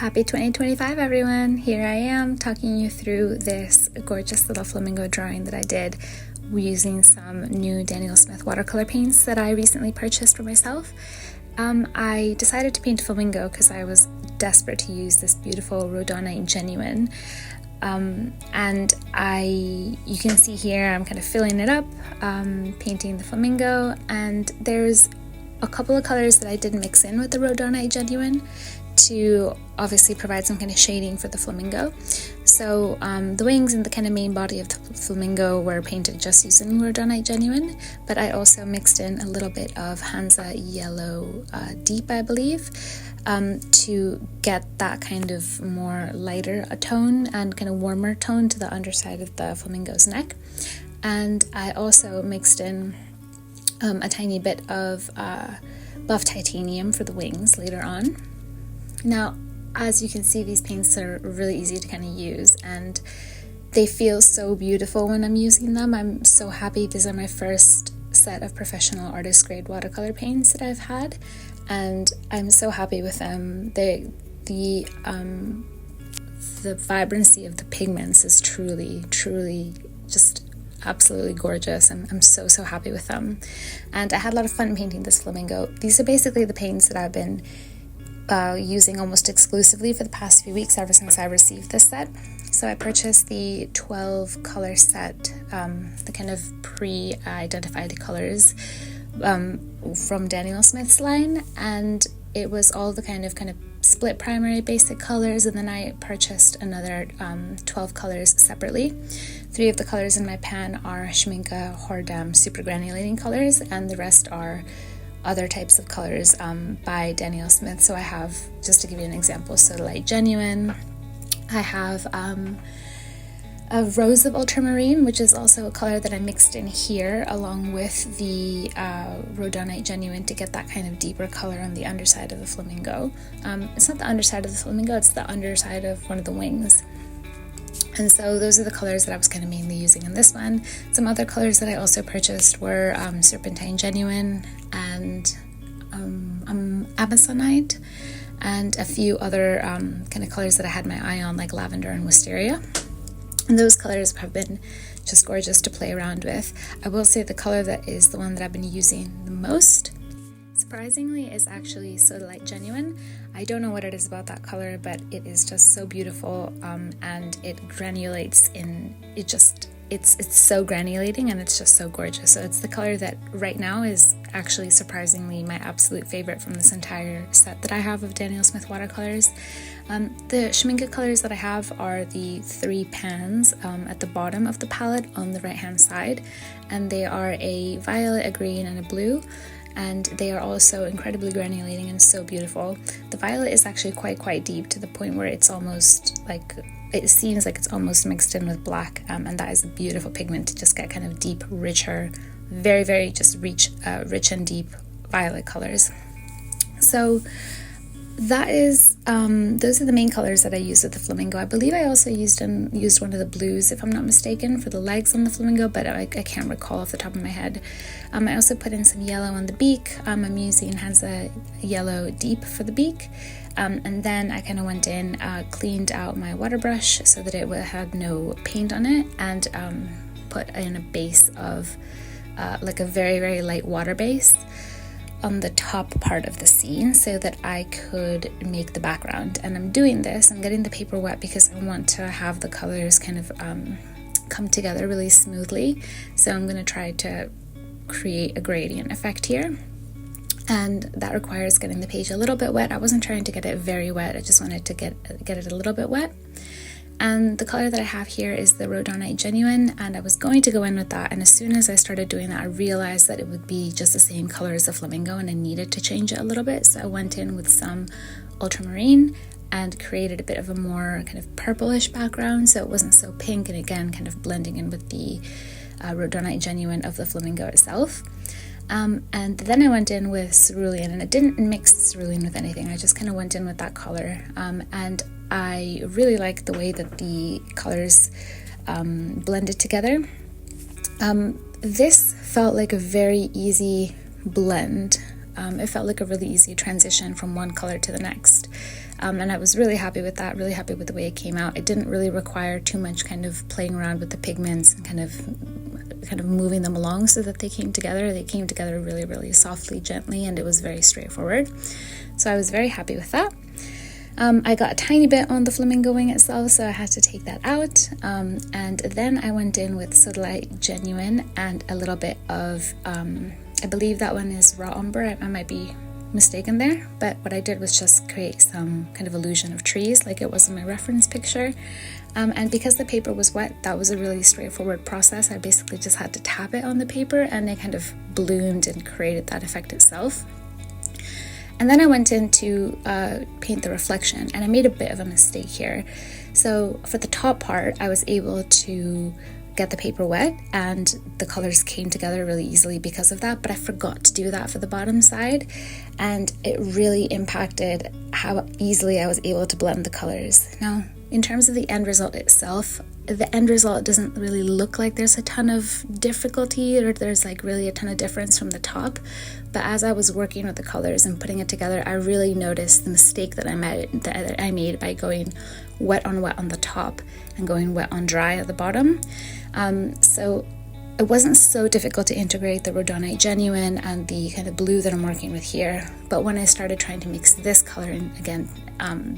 Happy 2025 everyone! Here I am talking you through this gorgeous little flamingo drawing that I did using some new Daniel Smith watercolor paints that I recently purchased for myself. I decided to paint a flamingo because I was desperate to use this beautiful rhodonite genuine. And you can see here I'm kind of filling it up, painting the flamingo, and there's a couple of colors that I did mix in with the rhodonite genuine to obviously provide some kind of shading for the flamingo. So the wings and the kind of main body of the flamingo were painted just using rhodonite genuine, but I also mixed in a little bit of Hansa yellow deep, I believe, to get that kind of more lighter a tone and kind of warmer tone to the underside of the flamingo's neck. And I also mixed in a tiny bit of buff titanium for the wings later on. Now, as you can see, these paints are really easy to kind of use and they feel so beautiful when I'm using them. I'm so happy. These are my first set of professional artist grade watercolor paints that I've had, and I'm so happy with them. The vibrancy of the pigments is truly just absolutely gorgeous. I'm so happy with them, and I had a lot of fun painting this flamingo. These are basically the paints that I've been using almost exclusively for the past few weeks ever since I received this set. So I purchased the 12 color set, the kind of pre-identified colors from Daniel Smith's line, and it was all the kind of split primary basic colors, and then I purchased another 12 colors separately. 3 of the colors in my pan are Schminke Hordam super granulating colors, and the rest are other types of colors by Daniel Smith. So I have, just to give you an example, Soda Light Genuine. I have a Rose of Ultramarine, which is also a color that I mixed in here along with the Rhodonite Genuine to get that kind of deeper color on the underside of the flamingo. It's not the underside of the flamingo, it's the underside of one of the wings. And so those are the colors that I was kind of mainly using in this one. Some other colors that I also purchased were Serpentine Genuine and Amazonite, and a few other kind of colors that I had my eye on, like Lavender and Wisteria. And those colors have been just gorgeous to play around with. I will say the color that is the one that I've been using the most, surprisingly, is actually Soda Light Genuine. I don't know what it is about that color, but it is just so beautiful, and it granulates in, it's so granulating, and it's just so gorgeous. So it's the color that right now is actually surprisingly my absolute favorite from this entire set that I have of Daniel Smith watercolors. The Schminke colors that I have are the 3 pans at the bottom of the palette on the right hand side, and they are a violet, a green, and a blue. And they are also incredibly granulating and so beautiful. The violet is actually quite deep, to the point where it's almost like, it seems like it's almost mixed in with black, and that is a beautiful pigment to just get kind of deep, richer, very just rich and deep violet colors. So that is those are the main colors that I used with the flamingo. I believe I also used one of the blues, if I'm not mistaken, for the legs on the flamingo, but I can't recall off the top of my head. I also put in some yellow on the beak. I'm using Hansa yellow deep for the beak, and then I kind of went in, cleaned out my water brush so that it had no paint on it, and put in a base of like a very light water base on the top part of the scene so that I could make the background. And I'm doing this, I'm getting the paper wet because I want to have the colors kind of come together really smoothly. So I'm going to try to create a gradient effect here, and that requires getting the page a little bit wet. I wasn't trying to get it very wet, I just wanted to get it a little bit wet. And the color that I have here is the Rhodonite Genuine, and I was going to go in with that, and as soon as I started doing that, I realized that it would be just the same color as the flamingo and I needed to change it a little bit. So I went in with some ultramarine and created a bit of a more kind of purplish background so it wasn't so pink, and again kind of blending in with the Rhodonite Genuine of the flamingo itself. And then I went in with cerulean, and I didn't mix cerulean with anything, I just kind of went in with that color, and I really like the way that the colors blended together. This felt like a very easy blend it felt like a really easy transition from one color to the next. And I was really happy with that, really happy with the way it came out. It didn't really require too much kind of playing around with the pigments and kind of moving them along so that they came together. They came together really, really softly, gently, and it was very straightforward. So I was very happy with that. I got a tiny bit on the flamingo wing itself, so I had to take that out. And then I went in with Sodalite Genuine and a little bit of, I believe that one is raw umber. I might be mistaken there, but what I did was just create some kind of illusion of trees like it was in my reference picture. And because the paper was wet, that was a really straightforward process. I basically just had to tap it on the paper and it kind of bloomed and created that effect itself. And then I went in to paint the reflection, and I made a bit of a mistake here. So for the top part, I was able to get the paper wet and the colors came together really easily because of that, but I forgot to do that for the bottom side, and it really impacted how easily I was able to blend the colors. Now, in terms of the end result itself, the end result doesn't really look like there's a ton of difficulty or there's like really a ton of difference from the top, but as I was working with the colors and putting it together, I really noticed the mistake that I made by going wet on the top and going wet on dry at the bottom. So it wasn't so difficult to integrate the Rhodonite Genuine and the kind of blue that I'm working with here, but when I started trying to mix this color in again,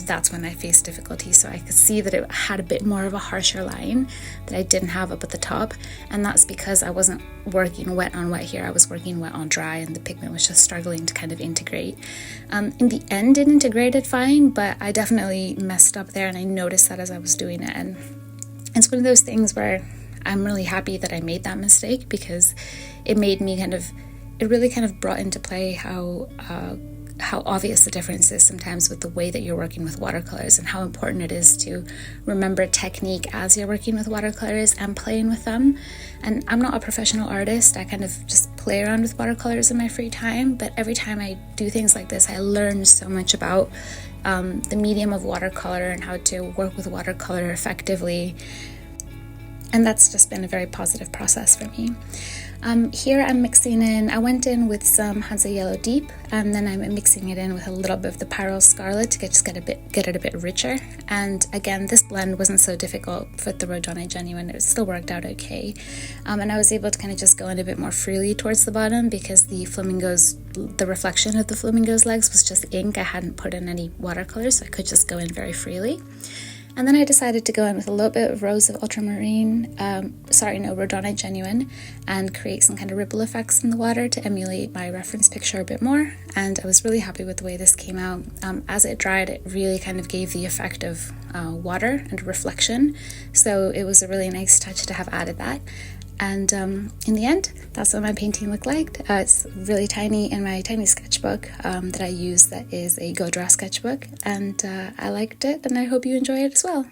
that's when I faced difficulty. So I could see that it had a bit more of a harsher line that I didn't have up at the top, and that's because I wasn't working wet on wet here. I was working wet on dry, and the pigment was just struggling to kind of integrate. In the end, it integrated fine, but I definitely messed up there, and I noticed that as I was doing it. And it's one of those things where I'm really happy that I made that mistake, because it made me it really kind of brought into play how obvious the difference is sometimes with the way that you're working with watercolors, and how important it is to remember technique as you're working with watercolors and playing with them. And I'm not a professional artist. I kind of just play around with watercolors in my free time, but every time I do things like this, I learn so much about the medium of watercolor and how to work with watercolor effectively. And that's just been a very positive process for me. Here I'm mixing in, I went in with some Hansa Yellow Deep, and then I'm mixing it in with a little bit of the Pyrrole Scarlet to get it a bit richer. And again, this blend wasn't so difficult with the Rhodonite Genuine. It still worked out okay. And I was able to kind of just go in a bit more freely towards the bottom, because the reflection of the flamingo's legs was just ink. I hadn't put in any watercolors, so I could just go in very freely. And then I decided to go in with a little bit of Rose of Ultramarine, Rhodonite Genuine, and create some kind of ripple effects in the water to emulate my reference picture a bit more. And I was really happy with the way this came out. As it dried, it really kind of gave the effect of water and reflection. So it was a really nice touch to have added that. And in the end, that's what my painting looked like. It's really tiny in my tiny sketchbook that I use, that is a Go Draw sketchbook, and I liked it, and I hope you enjoy it as well.